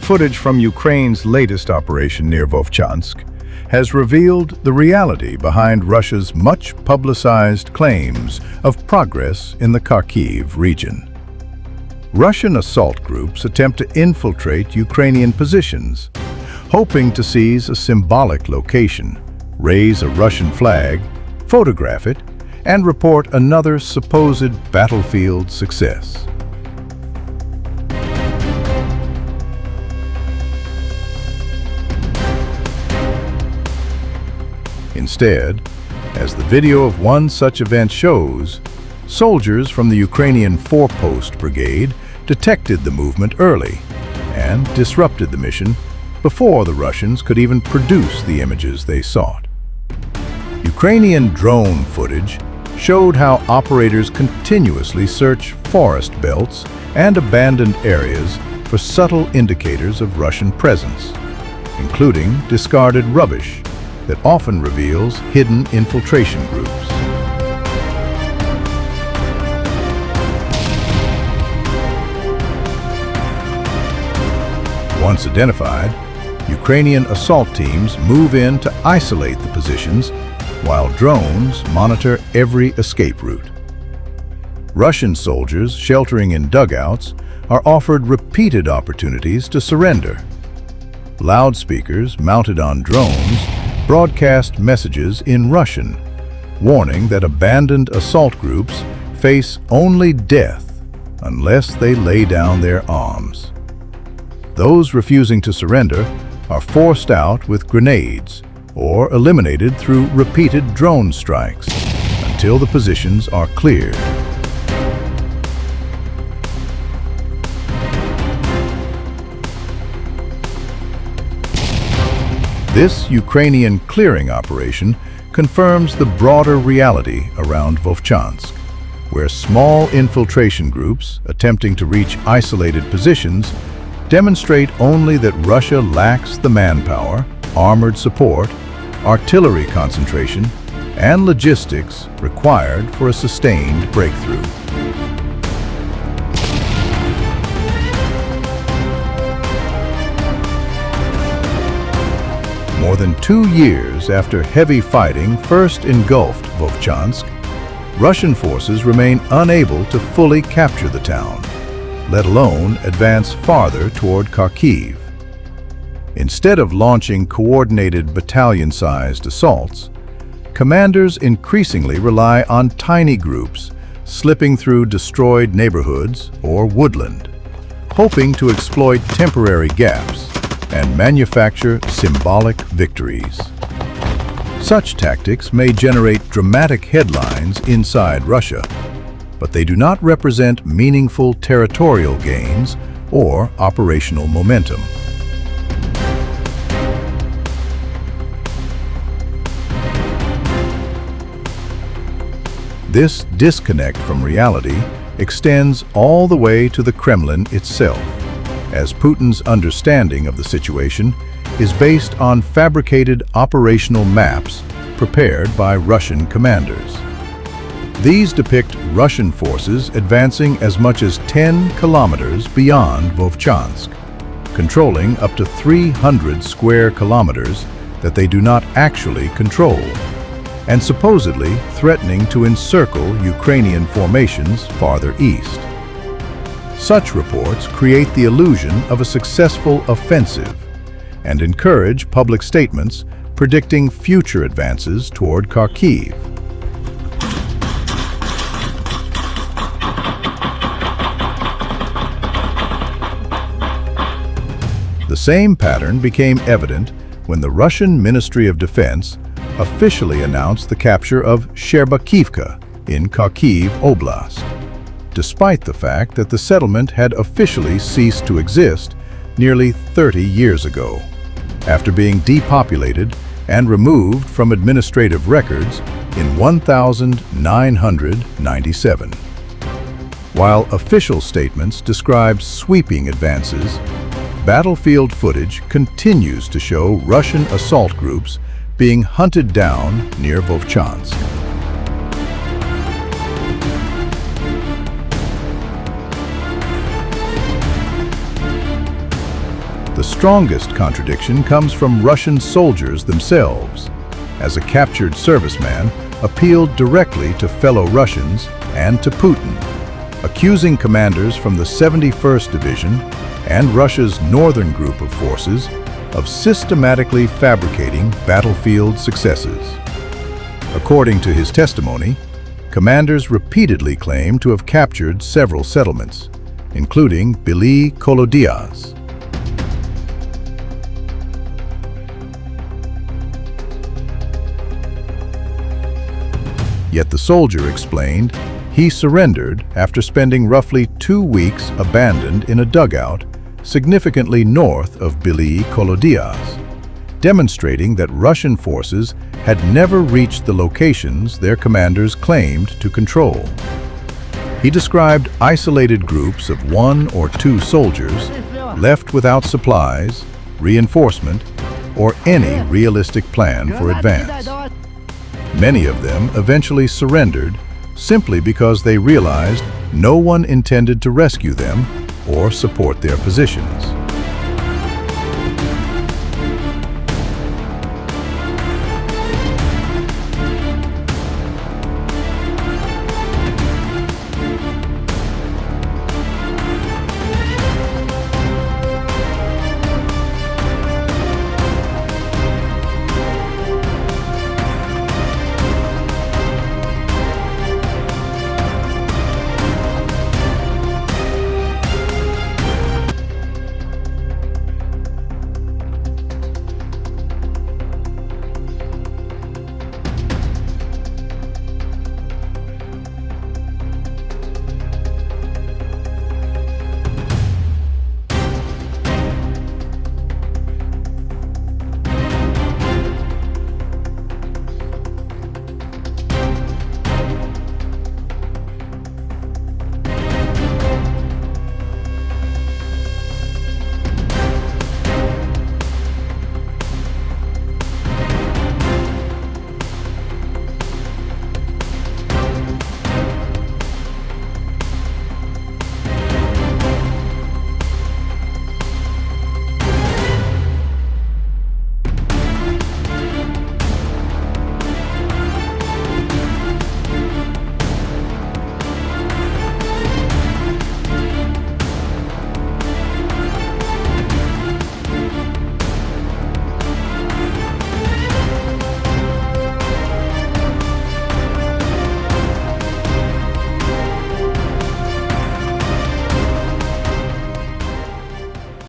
footage from Ukraine's latest operation near Vovchansk has revealed the reality behind Russia's much-publicized claims of progress in the Kharkiv region. Russian assault groups attempt to infiltrate Ukrainian positions, hoping to seize a symbolic location, raise a Russian flag, photograph it, and report another supposed battlefield success. Instead, as the video of one such event shows, soldiers from the Ukrainian Forpost Brigade detected the movement early and disrupted the mission before the Russians could even produce the images they sought. Ukrainian drone footage showed how operators continuously search forest belts and abandoned areas for subtle indicators of Russian presence, including discarded rubbish that often reveals hidden infiltration groups. Once identified, Ukrainian assault teams move in to isolate the positions while drones monitor every escape route. Russian soldiers sheltering in dugouts are offered repeated opportunities to surrender. Loudspeakers mounted on drones broadcast messages in Russian, warning that abandoned assault groups face only death unless they lay down their arms. Those refusing to surrender are forced out with grenades or eliminated through repeated drone strikes until the positions are cleared. This Ukrainian clearing operation confirms the broader reality around Vovchansk, where small infiltration groups attempting to reach isolated positions demonstrate only that Russia lacks the manpower, armored support, artillery concentration, and logistics required for a sustained breakthrough. More than 2 years after heavy fighting first engulfed Vovchansk, Russian forces remain unable to fully capture the town, let alone advance farther toward Kharkiv. Instead of launching coordinated battalion-sized assaults, commanders increasingly rely on tiny groups slipping through destroyed neighborhoods or woodland, hoping to exploit temporary gaps and manufacture symbolic victories. Such tactics may generate dramatic headlines inside Russia, but they do not represent meaningful territorial gains or operational momentum. This disconnect from reality extends all the way to the Kremlin itself, as Putin's understanding of the situation is based on fabricated operational maps prepared by Russian commanders. These depict Russian forces advancing as much as 10 kilometers beyond Vovchansk, controlling up to 300 square kilometers that they do not actually control, and supposedly threatening to encircle Ukrainian formations farther east. Such reports create the illusion of a successful offensive and encourage public statements predicting future advances toward Kharkiv. The same pattern became evident when the Russian Ministry of Defense officially announced the capture of Sherbakivka in Kharkiv Oblast, despite the fact that the settlement had officially ceased to exist nearly 30 years ago, after being depopulated and removed from administrative records in 1997. While official statements describe sweeping advances, battlefield footage continues to show Russian assault groups being hunted down near Vovchansk. The strongest contradiction comes from Russian soldiers themselves, as a captured serviceman appealed directly to fellow Russians and to Putin, accusing commanders from the 71st Division and Russia's northern group of forces of systematically fabricating battlefield successes. According to his testimony, commanders repeatedly claimed to have captured several settlements, including Bely Kolodiaz. Yet the soldier explained he surrendered after spending roughly 2 weeks abandoned in a dugout significantly north of Bely Kolodiaz, demonstrating that Russian forces had never reached the locations their commanders claimed to control. He described isolated groups of 1 or 2 soldiers left without supplies, reinforcement, or any realistic plan for advance. Many of them eventually surrendered simply because they realized no one intended to rescue them or support their positions.